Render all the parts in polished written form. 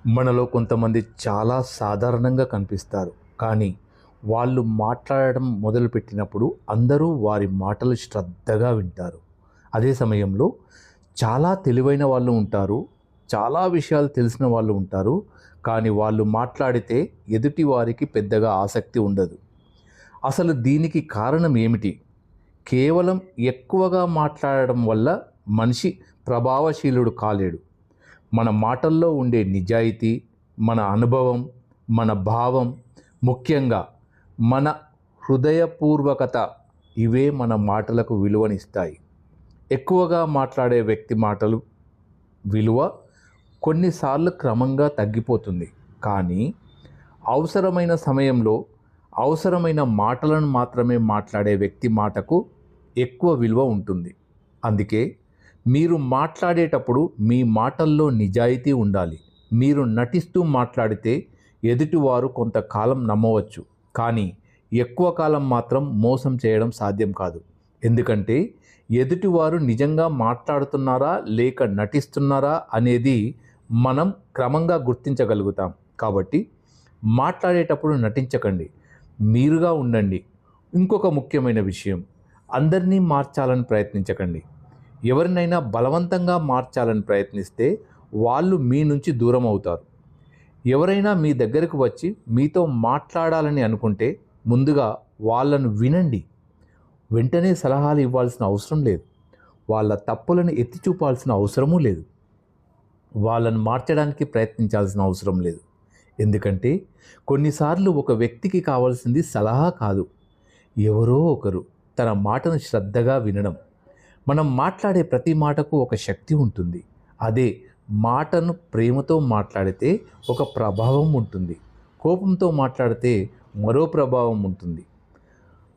మనలో కొంతమంది చాలా సాధారణంగా కనిపిస్తారు. కానీ వాళ్ళు మాట్లాడడం మొదలుపెట్టినప్పుడు అందరూ వారి మాటలు శ్రద్ధగా వింటారు. అదే సమయంలో చాలా తెలివైన వాళ్ళు ఉంటారు. చాలా విషయాలు తెలిసిన వాళ్ళు ఉంటారు. కానీ వాళ్ళు మాట్లాడితే ఎదుటి వారికి పెద్దగా ఆసక్తి ఉండదు. అసలు దీనికి కారణం ఏమిటి? కేవలం ఎక్కువగా మాట్లాడడం వల్ల మనిషి ప్రభావశీలుడు కాలేడు. మన మాటల్లో ఉండే నిజాయితీ, మన అనుభవం, మన భావం, ముఖ్యంగా మన హృదయపూర్వకత ఇవే మన మాటలకు విలువనిస్తాయి. ఎక్కువగా మాట్లాడే వ్యక్తి మాటలు విలువ కొన్నిసార్లు క్రమంగా తగ్గిపోతుంది. కానీ అవసరమైన సమయంలో అవసరమైన మాటలను మాత్రమే మాట్లాడే వ్యక్తి మాటకు ఎక్కువ విలువ ఉంటుంది. అందుకే మీరు మాట్లాడేటప్పుడు మీ మాటల్లో నిజాయితీ ఉండాలి. మీరు నటిస్తూ మాట్లాడితే ఎదుటివారు కొంతకాలం నమ్మవచ్చు, కానీ ఎక్కువ కాలం మాత్రం మోసం చేయడం సాధ్యం కాదు. ఎందుకంటే ఎదుటివారు నిజంగా మాట్లాడుతున్నారా లేక నటిస్తున్నారా అనేది మనం క్రమంగా గుర్తించగలుగుతాం. కాబట్టి మాట్లాడేటప్పుడు నటించకండి, మీరుగా ఉండండి. ఇంకొక ముఖ్యమైన విషయం, అందరినీ మార్చాలని ప్రయత్నించకండి. ఎవరినైనా బలవంతంగా మార్చాలని ప్రయత్నిస్తే వాళ్ళు మీ నుంచి దూరం అవుతారు. ఎవరైనా మీ దగ్గరకు వచ్చి మీతో మాట్లాడాలని అనుకుంటే ముందుగా వాళ్ళను వినండి. వెంటనే సలహాలు ఇవ్వాల్సిన అవసరం లేదు. వాళ్ళ తప్పులను ఎత్తి చూపాల్సిన అవసరమూ లేదు. వాళ్ళను మార్చడానికి ప్రయత్నించాల్సిన అవసరం లేదు. ఎందుకంటే కొన్నిసార్లు ఒక వ్యక్తికి కావాల్సింది సలహా కాదు, ఎవరో ఒకరు తన మాటను శ్రద్ధగా వినడం. మనం మాట్లాడే ప్రతి మాటకు ఒక శక్తి ఉంటుంది. అదే మాటను ప్రేమతో మాట్లాడితే ఒక ప్రభావం ఉంటుంది. కోపంతో మాట్లాడితే మరో ప్రభావం ఉంటుంది.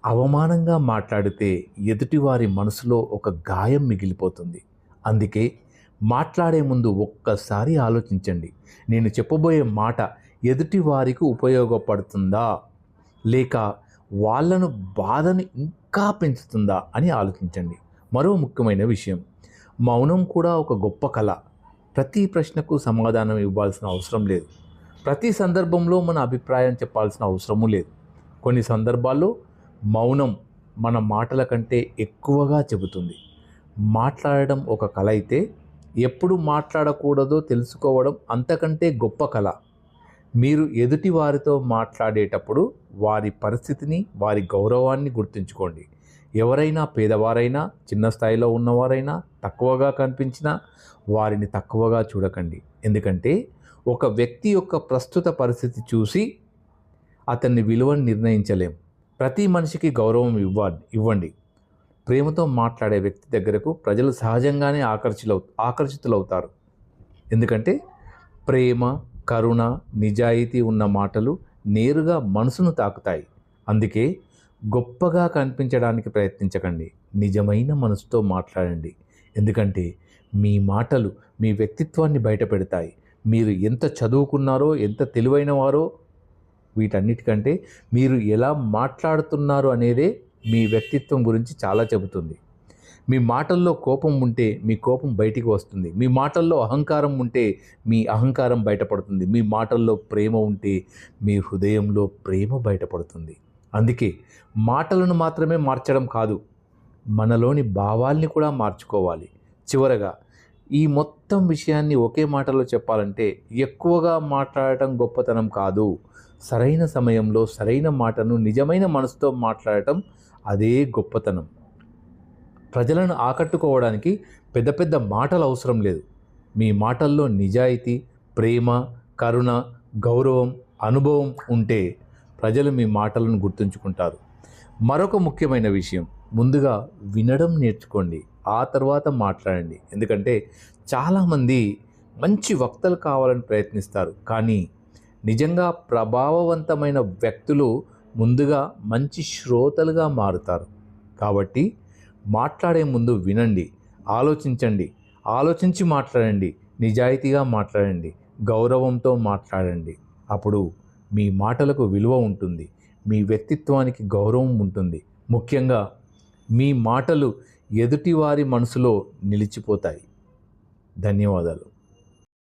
అవమానంగా మాట్లాడితే ఎదుటివారి మనసులో ఒక గాయం మిగిలిపోతుంది. అందుకే మాట్లాడే ముందు ఒక్కసారి ఆలోచించండి. నేను చెప్పబోయే మాట ఎదుటి వారికి ఉపయోగపడుతుందా లేక వాళ్ళను బాధని ఇంకా పెంచుతుందా అని ఆలోచించండి. మరో ముఖ్యమైన విషయం, మౌనం కూడా ఒక గొప్ప కళ. ప్రతి ప్రశ్నకు సమాధానం ఇవ్వాల్సిన అవసరం లేదు. ప్రతి సందర్భంలో మన అభిప్రాయం చెప్పాల్సిన అవసరమూ లేదు. కొన్ని సందర్భాల్లో మౌనం మన మాటల కంటే ఎక్కువగా చెబుతుంది. మాట్లాడడం ఒక కళ అయితే ఎప్పుడు మాట్లాడకూడదో తెలుసుకోవడం అంతకంటే గొప్ప కళ. మీరు ఎదుటి వారితో మాట్లాడేటప్పుడు వారి పరిస్థితిని, వారి గౌరవాన్ని గుర్తుంచుకోండి. ఎవరైనా పేదవారైనా, చిన్న స్థాయిలో ఉన్నవారైనా, తక్కువగా కనిపించినా వారిని తక్కువగా చూడకండి. ఎందుకంటే ఒక వ్యక్తి యొక్క ప్రస్తుత పరిస్థితి చూసి అతన్ని విలువను నిర్ణయించలేం. ప్రతి మనిషికి గౌరవం ఇవ్వండి. ప్రేమతో మాట్లాడే వ్యక్తి దగ్గరకు ప్రజలు సహజంగానే ఆకర్షితులవుతారు. ఎందుకంటే ప్రేమ, కరుణ, నిజాయితీ ఉన్న మాటలు నేరుగా మనసును తాకుతాయి. అందుకే గొప్పగా కనిపించడానికి ప్రయత్నించకండి, నిజమైన మనసుతో మాట్లాడండి. ఎందుకంటే మీ మాటలు మీ వ్యక్తిత్వాన్ని బయటపెడతాయి. మీరు ఎంత చదువుకున్నారో, ఎంత తెలివైన వారో, వీటన్నిటికంటే మీరు ఎలా మాట్లాడుతున్నారు అనేదే మీ వ్యక్తిత్వం గురించి చాలా చెబుతుంది. మీ మాటల్లో కోపం ఉంటే మీ కోపం బయటికి వస్తుంది. మీ మాటల్లో అహంకారం ఉంటే మీ అహంకారం బయటపడుతుంది. మీ మాటల్లో ప్రేమ ఉంటే మీ హృదయంలో ప్రేమ బయటపడుతుంది. అందుకే మాటలను మాత్రమే మార్చడం కాదు, మనలోని భావాల్ని కూడా మార్చుకోవాలి. చివరగా ఈ మొత్తం విషయాన్ని ఒకే మాటలో చెప్పాలంటే ఎక్కువగా మాట్లాడటం గొప్పతనం కాదు. సరైన సమయంలో సరైన మాటను నిజమైన మనసుతో మాట్లాడటం అదే గొప్పతనం. ప్రజలను ఆకట్టుకోవడానికి పెద్ద పెద్ద మాటలు అవసరం లేదు. మీ మాటల్లో నిజాయితీ, ప్రేమ, కరుణ, గౌరవం, అనుభవం ఉంటే ప్రజలు మీ మాటలను గుర్తుంచుకుంటారు. మరొక ముఖ్యమైన విషయం, ముందుగా వినడం నేర్చుకోండి, ఆ తర్వాత మాట్లాడండి. ఎందుకంటే చాలామంది మంచి వక్తలు కావాలని ప్రయత్నిస్తారు, కానీ నిజంగా ప్రభావవంతమైన వ్యక్తులు ముందుగా మంచి శ్రోతలుగా మారుతారు. కాబట్టి మాట్లాడే ముందు వినండి, ఆలోచించండి, ఆలోచించి మాట్లాడండి, నిజాయితీగా మాట్లాడండి, గౌరవంతో మాట్లాడండి. అప్పుడు మీ మాటలకు విలువ ఉంటుంది, మీ వ్యక్తిత్వానికి గౌరవం ఉంటుంది. ముఖ్యంగా మీ మాటలు ఎదుటివారి మనసులో నిలిచిపోతాయి. ధన్యవాదాలు.